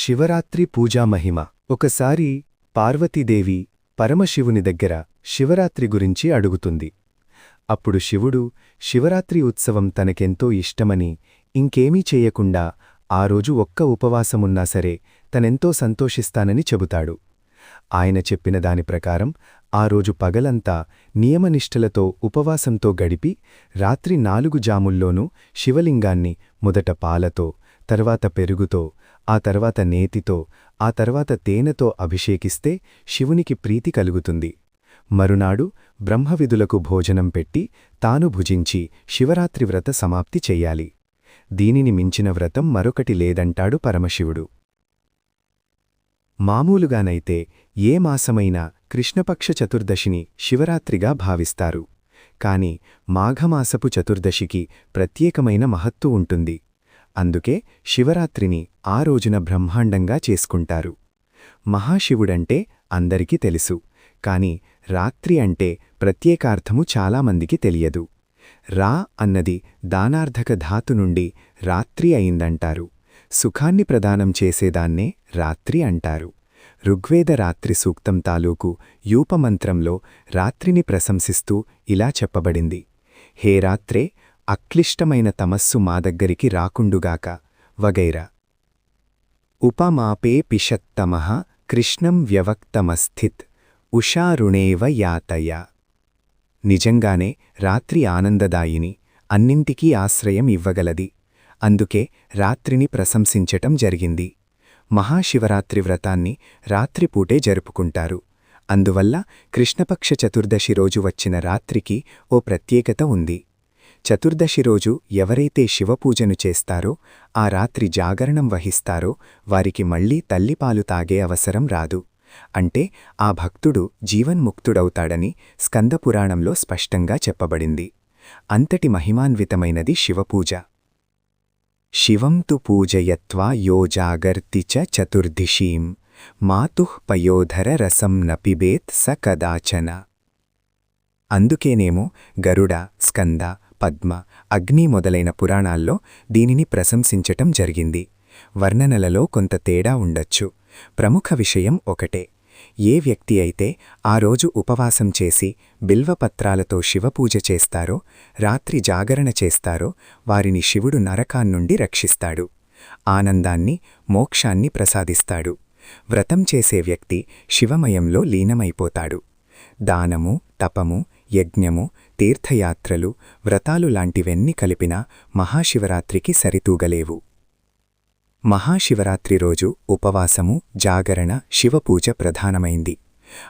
శివరాత్రి పూజా మహిమ. ఒకసారి పార్వతీదేవి పరమశివుని దగ్గర శివరాత్రి గురించి అడుగుతుంది. అప్పుడు శివుడు శివరాత్రి ఉత్సవం తనకెంతో ఇష్టమని, ఇంకేమీ చేయకుండా ఆ రోజు ఒక్క ఉపవాసమున్నా సరే తనెంతో సంతోషిస్తానని చెబుతాడు. ఆయన చెప్పిన దాని ప్రకారం ఆ రోజు పగలంతా నియమనిష్టలతో ఉపవాసంతో గడిపి రాత్రి 4 జాముల్లోనూ శివలింగాన్ని మొదట పాలతో, తర్వాత పెరుగుతో, ఆ తర్వాత నేతితో, ఆ తర్వాత తేనెతో అభిషేకిస్తే శివునికి ప్రీతి కలుగుతుంది. మరునాడు బ్రహ్మవిధులకు భోజనం పెట్టి తాను భుజించి శివరాత్రి వ్రత సమాప్తి చెయ్యాలి. దీనిని మించిన వ్రతం మరొకటి లేదంటాడు పరమశివుడు. మామూలుగానైతే ఏ మాసమైనా కృష్ణపక్ష చతుర్దశిని శివరాత్రిగా భావిస్తారు. కాని మాఘమాసపు చతుర్దశికి ప్రత్యేకమైన మహత్తు ఉంటుంది. అందుకే శివరాత్రిని ఆ రోజున బ్రహ్మాండంగా చేసుకుంటారు. మహాశివుడంటే అందరికీ తెలుసు, కాని రాత్రి అంటే ప్రత్యేకార్థము చాలామందికి తెలియదు. రా అన్నది దానార్థక ధాతు నుండి రాత్రి అయిందంటారు. సుఖాన్ని ప్రదానం చేసేదాన్నే రాత్రి అంటారు. ఋగ్వేద రాత్రి సూక్తం తాలూకు యూపమంత్రంలో రాత్రిని ప్రశంసిస్తూ ఇలా చెప్పబడింది: హే రాత్రే, అక్లిష్టమైన తమస్సు మా దగ్గరికి రాకుండుగాక వగైరా. ఉపమాపే పిషత్తమః కృష్ణం వ్యవక్తమస్థిత్ ఉషారుణేవ యాతయ. నిజంగానే రాత్రి ఆనందదాయిని, అన్నింటికీ ఆశ్రయం ఇవ్వగలది. అందుకే రాత్రిని ప్రశంసించటం జరిగింది. మహాశివరాత్రి వ్రతాన్ని రాత్రిపూటే జరుపుకుంటారు. అందువల్ల కృష్ణపక్ష చతుర్దశి రోజు వచ్చిన రాత్రికి ఓ ప్రత్యేకత ఉంది. చతుర్దశి రోజు ఎవరైతే శివపూజను చేస్తారో, ఆ రాత్రి జాగరణం వహిస్తారో వారికి మళ్లీ తల్లిపాలు తాగే అవసరం రాదు. అంటే ఆ భక్తుడు జీవన్ముక్తుడవుతాడని స్కందపురాణంలో స్పష్టంగా చెప్పబడింది. అంతటి మహిమాన్వితమైనది శివపూజ. శివం తు పూజయత్వా యో జాగర్తి చ చతుర్దిశీం మాతుః పయోధర రసం న పిబేత్ స కదాచన. అందుకేనేమో గరుడ, స్కంద, పద్మ, అగ్ని మొదలైన పురాణాల్లో దీనిని ప్రశంసించటం జరిగింది. వర్ణనలలో కొంత తేడా ఉండొచ్చు. ప్రముఖ విషయం ఒకటే. ఏ వ్యక్తి అయితే ఆ రోజు ఉపవాసం చేసి బిల్వపత్రాలతో శివపూజ చేస్తారో, రాత్రి జాగరణ చేస్తారో వారిని శివుడు నరకాన్నుండి రక్షిస్తాడు. ఆనందాన్ని, మోక్షాన్ని ప్రసాదిస్తాడు. వ్రతం చేసే వ్యక్తి శివమయంలో లీనమైపోతాడు. దానము, తపము, యజ్ఞము, తీర్థయాత్రలు, వ్రతాలు లాంటివెన్ని కలిపినా మహాశివరాత్రికి సరితూగలేవు. మహాశివరాత్రి రోజు ఉపవాసము, జాగరణ, శివపూజ ప్రధానమైంది.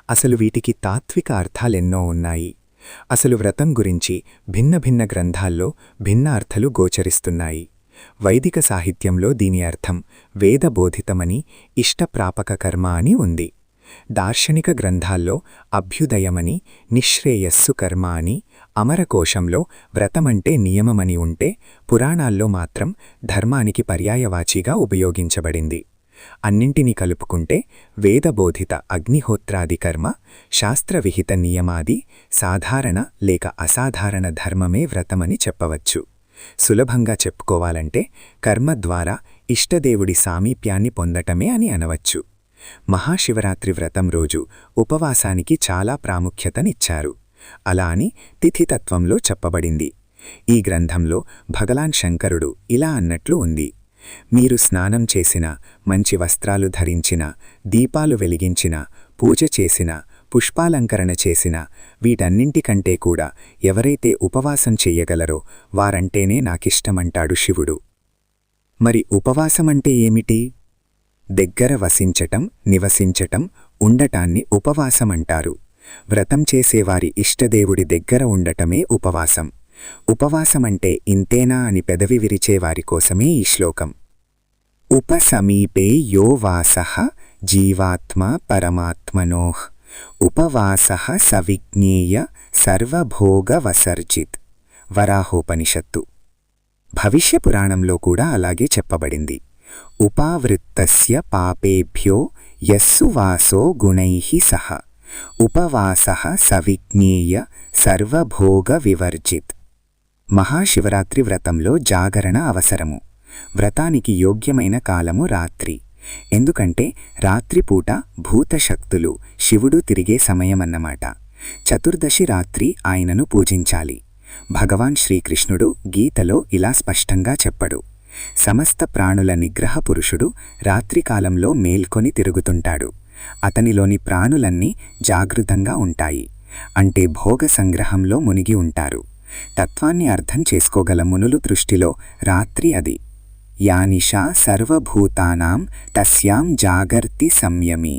అసలు వీటికి తాత్విక అర్థాలెన్నో ఉన్నాయి. అసలు వ్రతం గురించి భిన్న భిన్న గ్రంథాల్లో భిన్న అర్థాలు గోచరిస్తున్నాయి. వైదిక సాహిత్యంలో దీని అర్థం వేదబోధితమని, ఇష్టప్రాపక కర్మ అని ఉంది. దార్శనిక గ్రంథాల్లో అభ్యుదయమని, నిశ్రేయస్సు కర్మ అని, అమరకోశంలో వ్రతమంటే నియమమని ఉంటే, పురాణాల్లో మాత్రం ధర్మానికి పర్యాయవాచిగా ఉపయోగించబడింది. అన్నింటినీ కలుపుకుంటే వేదబోధిత అగ్నిహోత్రాది కర్మ, శాస్త్రవిహిత నియమాది సాధారణ లేక అసాధారణ ధర్మమే వ్రతమని చెప్పవచ్చు. సులభంగా చెప్పుకోవాలంటే కర్మ ద్వారా ఇష్టదేవుడి సామీప్యాన్ని పొందటమే అని అనవచ్చు. మహాశివరాత్రి వ్రతం రోజు ఉపవాసానికి చాలా ప్రాముఖ్యతనిచ్చారు. అలా అని తిథితత్వంలో చెప్పబడింది. ఈ గ్రంథంలో భగవాన్ శంకరుడు ఇలా అన్నట్లు ఉంది: మీరు స్నానం చేసినా, మంచి వస్త్రాలు ధరించినా, దీపాలు వెలిగించినా, పూజ చేసినా, పుష్పాలంకరణ చేసినా, వీటన్నింటికంటే కూడా ఎవరైతే ఉపవాసం చెయ్యగలరో వారంటేనే నాకిష్టమంటాడు శివుడు. మరి ఉపవాసమంటే ఏమిటి? దగ్గర వసించటం, నివసించటం, ఉండటాన్ని ఉపవాసమంటారు. వ్రతం చేసేవారి ఇష్టదేవుడి దగ్గర ఉండటమే ఉపవాసం. ఉపవాసమంటే ఇంతేనా అని పెదవి విరిచేవారి కోసమే ఈ శ్లోకం. ఉపసమీపే యో వాసః జీవాత్మా పరమాత్మనోః ఉపవాసః సవిజ్ఞేయ సర్వభోగవసర్జిత్. వరాహోపనిషత్తు. భవిష్య పురాణంలో కూడా అలాగే చెప్పబడింది. ఉపావృత్తస్య పాపేభ్యో యస్సు వాసో గుణైః సహ ఉపవాసః సవిజ్ఞేయ సర్వభోగ వివర్జిత్. మహాశివరాత్రి వ్రతంలో జాగరణ అవసరము. వ్రతానికి యోగ్యమైన కాలము రాత్రి. ఎందుకంటే రాత్రిపూట భూతశక్తులు శివుడు తిరిగే సమయమన్నమాట. చతుర్దశి రాత్రి ఆయనను పూజించాలి. భగవాన్ శ్రీకృష్ణుడు గీతలో ఇలా స్పష్టంగా చెప్పడు. సమస్త ప్రాణుల నిగ్రహ పురుషుడు రాత్రికాలంలో మేల్కొని తిరుగుతుంటాడు. అతనిలోని ప్రాణులన్నీ జాగృతంగా ఉంటాయి. అంటే భోగ సంగ్రహంలో మునిగి ఉంటారు. తత్వాన్ని అర్థం చేసుకోగల మునులు దృష్టిలో రాత్రి అది. యానిషా సర్వభూతానాం తస్యాం జాగర్తి సంయమి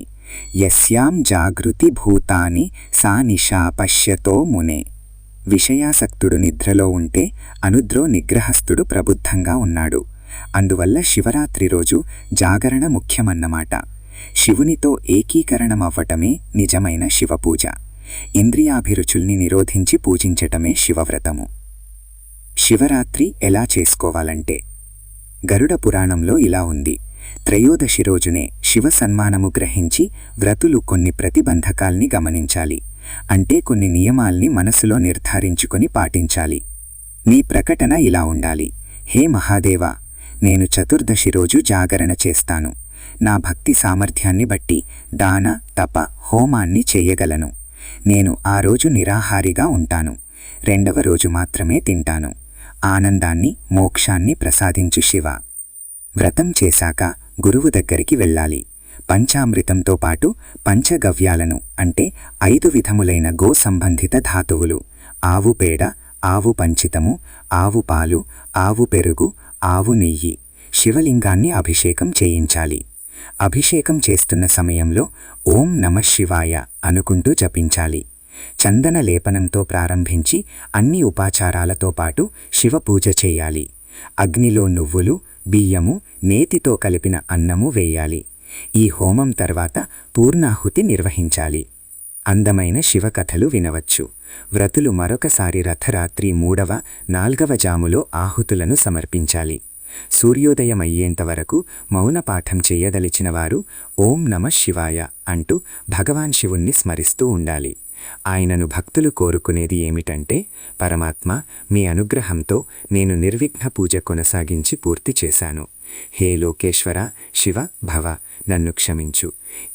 యస్యాం జాగృతి భూతాని సా నిషా పశ్యతో మునే. విషయాసక్తుడు నిద్రలో ఉంటే అనుద్రో నిగ్రహస్థుడు ప్రబుద్ధంగా ఉన్నాడు. అందువల్ల శివరాత్రి రోజు జాగరణ ముఖ్యమన్నమాట. శివునితో ఏకీకరణమవ్వటమే నిజమైన శివపూజ. ఇంద్రియాభిరుచుల్ని నిరోధించి పూజించటమే శివవ్రతము. శివరాత్రి ఎలా చేసుకోవాలంటే, గరుడ పురాణంలో ఇలా ఉంది. త్రయోదశి రోజునే శివ సన్మానము గ్రహించి వ్రతులు కొన్ని ప్రతిబంధకాల్ని గమనించాలి. అంటే కొన్ని నియమాల్ని మనసులో నిర్ధారించుకొని పాటించాలి. నీ ప్రకటన ఇలా ఉండాలి: హే మహాదేవా, నేను చతుర్దశి రోజు జాగరణ చేస్తాను. నా భక్తి సామర్థ్యాన్ని బట్టి దాన తప హోమాన్ని చెయ్యగలను. నేను ఆ రోజు నిరాహారిగా ఉంటాను. రెండవ రోజు మాత్రమే తింటాను. ఆనందాన్ని మోక్షాన్ని ప్రసాదించు శివ. వ్రతం చేశాక గురువు దగ్గరికి వెళ్ళాలి. పంచామృతంతో పాటు పంచగవ్యాలను అంటే 5 విధములైన గో సంబంధిత ధాతువులు, ఆవు పేడ, ఆవు పంచితము, ఆవు పాలు, ఆవు పెరుగు, ఆవు నెయ్యి, శివలింగాన్ని అభిషేకం చేయించాలి. అభిషేకం చేస్తున్న సమయంలో ఓం నమః శివాయ అనుకుంటూ జపించాలి. చందన లేపనంతో ప్రారంభించి అన్ని ఉపాచారాలతో పాటు శివపూజ చేయాలి. అగ్నిలో నువ్వులు, బియ్యము, నేతితో కలిపిన అన్నము వేయాలి. ఈ హోమం తర్వాత పూర్ణాహుతి నిర్వహించాలి. అందమైన శివకథలు వినవచ్చు. వ్రతులు మరొకసారి రథరాత్రి 3వ, 4వ జాములో ఆహుతులను సమర్పించాలి. సూర్యోదయమయ్యేంతవరకు మౌనపాఠం చెయ్యదలిచినవారు ఓం నమః శివాయ అంటూ భగవాన్ శివుణ్ణి స్మరిస్తూ ఉండాలి. ఆయనను భక్తులు కోరుకునేది ఏమిటంటే, పరమాత్మ, మీ అనుగ్రహంతో నేను నిర్విఘ్న పూజ కొనసాగించి పూర్తి చేశాను. హే లోకేశ్వర, శివ, భవ, నన్ను క్షమించు.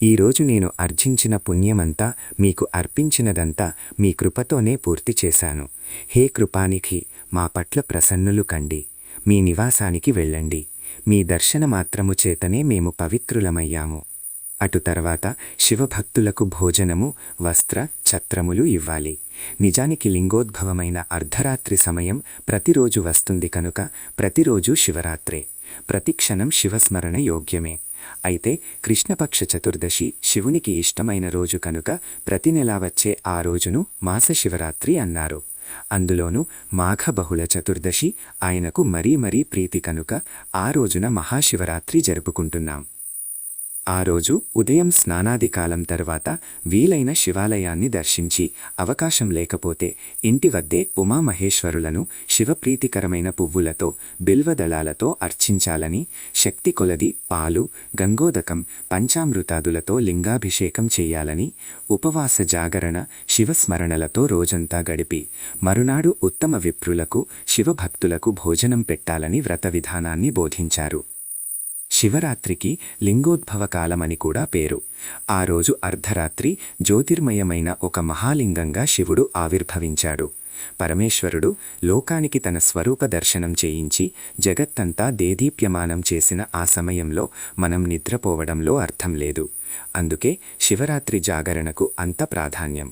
ఈరోజు నేను అర్జించిన పుణ్యమంతా, మీకు అర్పించినదంతా మీ కృపతోనే పూర్తి చేశాను. హే కృపానిధి, మా పట్ల ప్రసన్నులు కండి. మీ నివాసానికి వెళ్ళండి. మీ దర్శన మాత్రము చేతనే మేము పవిత్రులమయ్యాము. అటు తర్వాత శివభక్తులకు భోజనము, వస్త్ర, ఛత్రములు ఇవ్వాలి. నిజానికి లింగోద్భవమైన అర్ధరాత్రి సమయం ప్రతిరోజు వస్తుంది కనుక ప్రతిరోజు శివరాత్రే. ప్రతిక్షణం శివస్మరణ యోగ్యమే. అయితే కృష్ణపక్ష చతుర్దశి శివునికి ఇష్టమైన రోజు కనుక ప్రతి నెలా వచ్చే ఆ రోజును మాస శివరాత్రి అన్నారు. అందులోనూ మాఘ బహుళ చతుర్దశి ఆయనకు మరీ మరీ ప్రీతి కనుక ఆ రోజున మహాశివరాత్రి జరుపుకుంటున్నాం. ఆ రోజు ఉదయం స్నానాదికాలం తర్వాత వీలైన శివాలయాన్ని దర్శించి, అవకాశం లేకపోతే ఇంటి వద్దే ఉమామహేశ్వరులను శివప్రీతికరమైన పువ్వులతో, బిల్వదళాలతో అర్చించాలని, శక్తి కొలది పాలు, గంగోదకం, పంచామృతాదులతో లింగాభిషేకం చెయ్యాలని, ఉపవాస జాగరణ, శివస్మరణలతో రోజంతా గడిపి మరునాడు ఉత్తమ విప్రులకు, శివభక్తులకు భోజనం పెట్టాలని వ్రత విధానాన్ని బోధించారు. శివరాత్రికి లింగోద్భవ కాలమని కూడా పేరు. ఆ రోజు అర్ధరాత్రి జ్యోతిర్మయమైన ఒక మహాలింగంగా శివుడు ఆవిర్భవించాడు. పరమేశ్వరుడు లోకానికి తన స్వరూప దర్శనం చేయించి జగత్తంతా దేదీప్యమానం చేసిన ఆ సమయంలో మనం నిద్రపోవడంలో అర్థం లేదు. అందుకే శివరాత్రి జాగరణకు అంత ప్రాధాన్యం.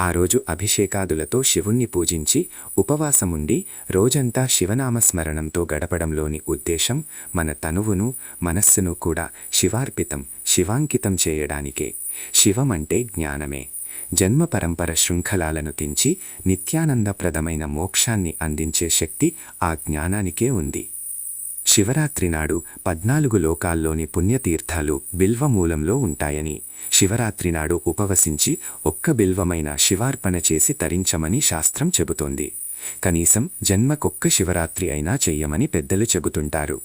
ఆ రోజు అభిషేకాదులతో శివుణ్ణి పూజించి ఉపవాసముండి రోజంతా శివనామస్మరణంతో గడపడంలోని ఉద్దేశం మన తనువును, మనస్సును కూడా శివార్పితం, శివాంకితం చేయడానికే. శివమంటే జ్ఞానమే. జన్మ పరంపర శృంఖలాలను తెంచి నిత్యానందప్రదమైన మోక్షాన్ని అందించే శక్తి ఆ జ్ఞానానికే ఉంది. శివరాత్రి నాడు 14 లోకాల్లోని పుణ్యతీర్థాలు బిల్వమూలంలో ఉంటాయని, శివరాత్రి నాడు ఉపవసించి ఒక్క బిల్వమైన శివార్పణ చేసి తరించమని శాస్త్రం చెబుతోంది. కనీసం జన్మకొక్క శివరాత్రి అయినా చెయ్యమని పెద్దలు చెబుతుంటారు.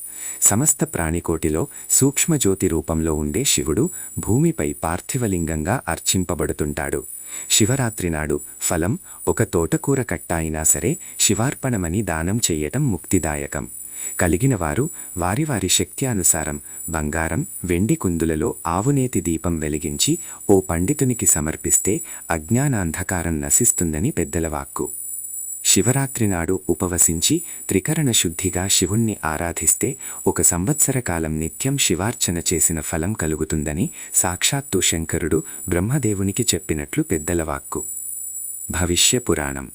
సమస్త ప్రాణికోటిలో సూక్ష్మజ్యోతి రూపంలో ఉండే శివుడు భూమిపై పార్థివలింగంగా అర్చింపబడుతుంటాడు. శివరాత్రి నాడు ఫలం ఒక తోటకూర కట్ట అయినా సరే శివార్పణమని దానం చెయ్యటం ముక్తిదాయకం. కలిగినవారు వారి వారి శక్తి అనుసారం బంగారం వెండి కుందులలో ఆవునేతి దీపం వెలిగించి ఓ పండితునికి సమర్పిస్తే అజ్ఞానాంధకారం నశిస్తుందని పెద్దల వాక్కు. శివరాత్రి నాడు ఉపవసించి త్రికరణ శుద్ధిగా శివుణ్ణి ఆరాధిస్తే 1 సంవత్సర కాలం నిత్యం శివార్చన చేసిన ఫలం కలుగుతుందని సాక్షాత్తు శంకరుడు బ్రహ్మదేవునికి చెప్పినట్లు పెద్దల వాక్కు. భవిష్య పురాణం.